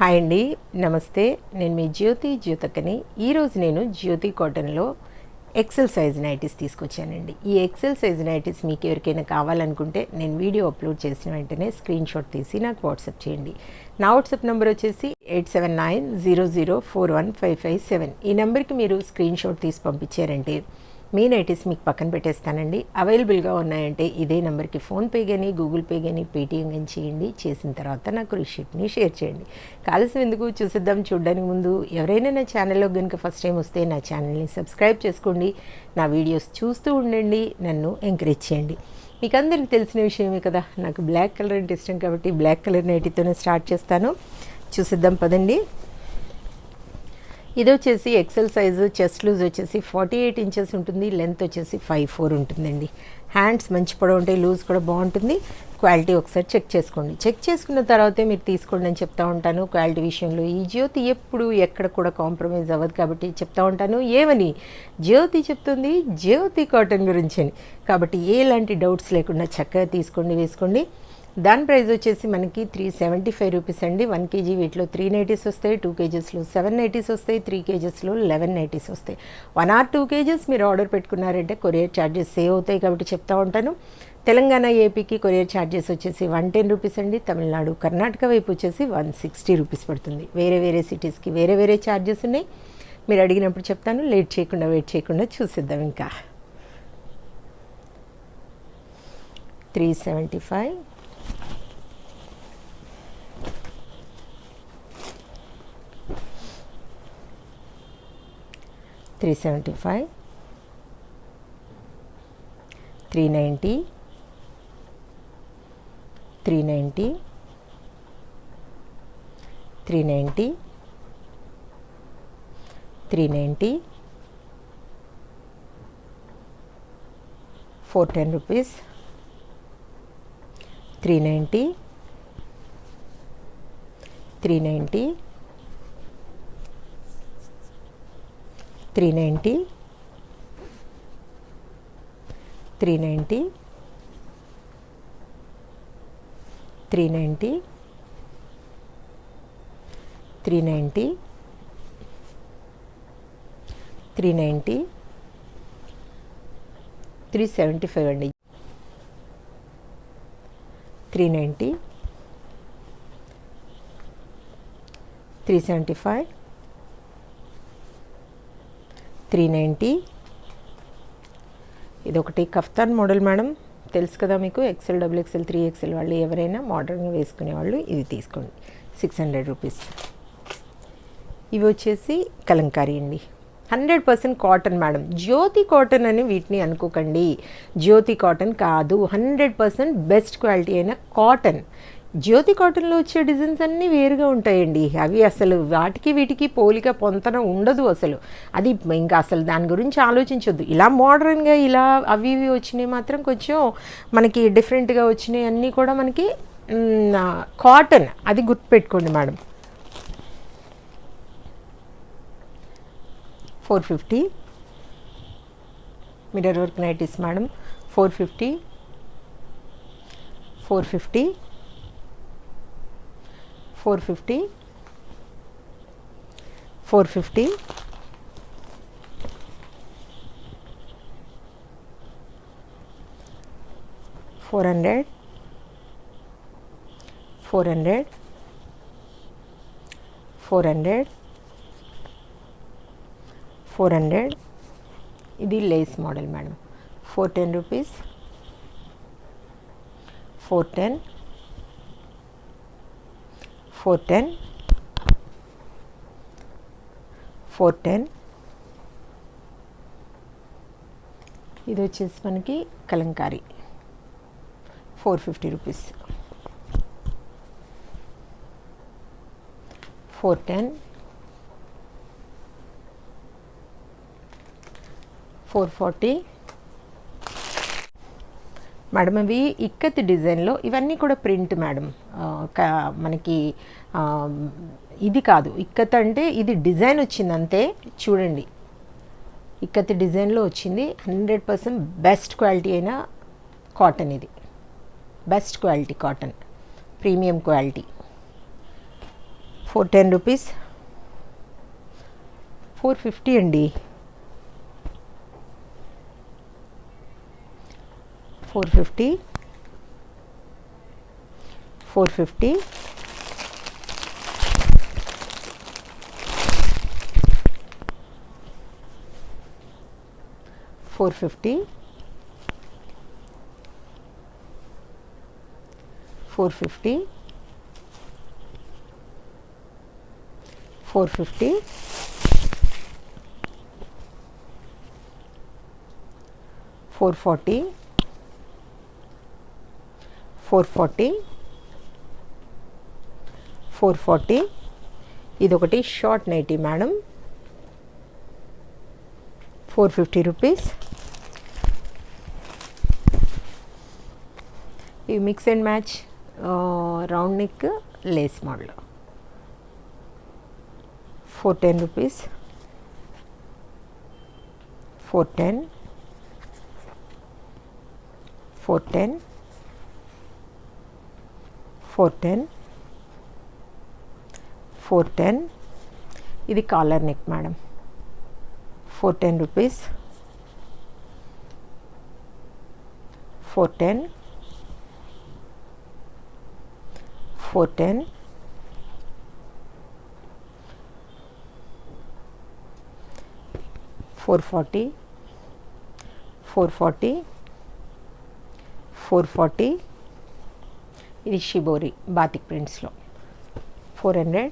Hi అండి, నమస్తే. నేను మీ జ్యోతకని. ఈరోజు నేను జ్యోతి కాటన్లో ఎక్సెల్ సైజ్ నైటీస్ తీసుకొచ్చానండి. ఈ ఎక్సెల్ సైజ్ నైటీస్ మీకు ఎవరికైనా కావాలనుకుంటే నేను వీడియో అప్లోడ్ చేసిన వెంటనే స్క్రీన్ షాట్ తీసి నాకు వాట్సాప్ చేయండి. నా వాట్సాప్ నెంబర్ వచ్చేసి 8790041557. ఈ నెంబర్కి మీరు స్క్రీన్ షాట్ తీసి పంపించారంటే మీ నైటీస్ మీకు పక్కన పెట్టేస్తానండి. అవైలబుల్గా ఉన్నాయంటే ఇదే నెంబర్కి ఫోన్పే కానీ గూగుల్ పే కానీ పేటీఎం కానీ చేయండి. చేసిన తర్వాత నాకు రిషీట్ని షేర్ చేయండి. కాలుష్యం ఎందుకు చూసిద్దాం. చూడడానికి ముందు ఎవరైనా నా ఛానల్లో కనుక ఫస్ట్ టైం వస్తే నా ఛానల్ని సబ్స్క్రైబ్ చేసుకోండి. నా వీడియోస్ చూస్తూ ఉండండి, నన్ను ఎంకరేజ్ చేయండి. మీకు అందరికీ తెలిసిన విషయమే కదా, నాకు బ్లాక్ కలర్ అంటే ఇష్టం కాబట్టి బ్లాక్ కలర్ నైటీతోనే స్టార్ట్ చేస్తాను. చూసిద్దాం పదండి. ఇది వచ్చేసి ఎక్సెల్ సైజు. చెస్ట్ లూజ్ వచ్చేసి 48 ఇంచెస్ ఉంటుంది. లెంత్ వచ్చేసి 5'4" ఉంటుందండి. హ్యాండ్స్ మంచి పొడవు ఉంటాయి, లూజ్ కూడా బాగుంటుంది. క్వాలిటీ ఒకసారి చెక్ చేసుకోండి. చెక్ చేసుకున్న తర్వాతే మీరు తీసుకోండి అని చెప్తా ఉంటాను. క్వాలిటీ విషయంలో ఈ జ్యోతి ఎప్పుడు ఎక్కడ కూడా కాంప్రమైజ్ అవ్వదు కాబట్టి చెప్తా ఉంటాను. ఏమని జ్యోతి చెప్తుంది, జ్యోతి కాటన్ గురించి అని. కాబట్టి ఎలాంటి డౌట్స్ లేకుండా చక్కగా తీసుకోండి, వేసుకోండి. దాని ప్రైస్ వచ్చేసి మనకి 375 రూపీస్ అండి. 1 kg వీటిలో 3 నైటీస్ వస్తాయి, 2 kgsలో 7 నైటీస్ వస్తాయి, 3 kgsలో 11 నైటీస్ వస్తాయి. 1 or 2 kgs మీరు ఆర్డర్ పెట్టుకున్నారంటే కొరియర్ ఛార్జెస్ సేవ్ అవుతాయి కాబట్టి చెప్తా ఉంటాను. తెలంగాణ ఏపీకి కొరియర్ ఛార్జెస్ వచ్చేసి 110 రూపీస్ అండి. తమిళనాడు కర్ణాటక వైపు వచ్చేసి 160 రూపీస్ పడుతుంది. వేరే వేరే సిటీస్కి వేరే వేరే ఛార్జెస్ ఉన్నాయి. మీరు అడిగినప్పుడు చెప్తాను. వెయిట్ చేయకుండా చూసిద్దాం. ఇంకా 375, 375, 390, 390, 390, 390, 410 రూపీస్, 390, 390, 390, 390, 390, 390, 390, 375 అండి. 390, 375, 390. ఇది ఒకటి కఫ్తాన్ మోడల్ మేడం, తెలుసు కదా మీకు. XL, XXL, 3XL వాళ్ళు ఎవరైనా మోడర్న్గా వేసుకునే వాళ్ళు ఇది తీసుకోండి. 600 రూపీస్. ఇవి వచ్చేసి కలంకారీ అండి. 100% కాటన్ మేడం. జ్యోతి కాటన్ అని వీటిని అనుకోకండి. జ్యోతి కాటన్ కాదు, 100% బెస్ట్ క్వాలిటీ అయిన కాటన్. జ్యోతి కాటన్లో వచ్చే డిజైన్స్ అన్నీ వేరుగా ఉంటాయండి. అవి అసలు వాటికి వీటికి పోలిక పొంతన ఉండదు అసలు. అది ఇంకా అసలు దాని గురించి ఆలోచించొద్దు. ఇలా మోడర్న్గా ఇలా అవి ఇవి వచ్చినాయి మాత్రం కొంచెం మనకి డిఫరెంట్గా వచ్చినాయి అన్నీ కూడా మనకి కాటన్. అది గుర్తుపెట్టుకోండి madam. 450 mirror work nighties madam. 450, 450, 450, 450, 400, 400, 400, 400. ఇది లేస్ మోడల్ మేడం. 410 రూపీస్, 410, 410, 410. ఇది వచ్చేసి మనకి కలంకారీ. 450 రూపీస్. 410, 440 మేడం. అవి ఇక్కత్ డిజైన్లో ఇవన్నీ కూడా ప్రింట్ మేడం. మనకి ఇది కాదు ఇక్కత్ అంటే, ఇది డిజైన్ వచ్చింది అంతే. చూడండి, ఇక్కత్ డిజైన్లో వచ్చింది. 100% బెస్ట్ క్వాలిటీ అయిన కాటన్. ఇది best quality cotton, premium quality. 410 rupees. 450 అండి. 450, 450, 450, 450, 450, 440, 440, 440. ఇదొకటి షార్ట్ నైటీ మేడం. 450 రూపీస్. ఇవి mix and match round neck Lay's model. 410 rupees. 410, 410, 410, 410. ఇది కాలర్ నెక్ మేడం. 410 రూపీస్. 410, 410, 440, 440, 440. ఇది షిబోరి బాతిక్ ప్రింట్స్లో. 400,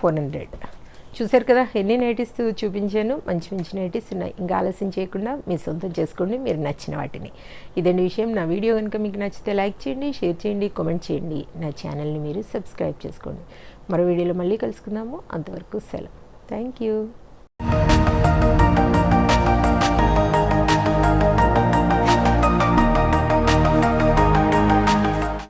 400. చూసారు కదా ఎన్ని నైటీస్ చూపించాను. మంచి మంచి నైటీస్ ఉన్నాయి. ఇంకా ఆలస్యం చేయకుండా మీ సొంతం చేసుకోండి మీరు నచ్చిన వాటిని. ఇదండి విషయం. నా వీడియో కనుక మీకు నచ్చితే లైక్ చేయండి, షేర్ చేయండి, కామెంట్ చేయండి. నా ఛానల్ని మీరు సబ్స్క్రైబ్ చేసుకోండి. మరో వీడియోలో మళ్ళీ కలుసుకుందాము. అంతవరకు సెలవు. Thank you.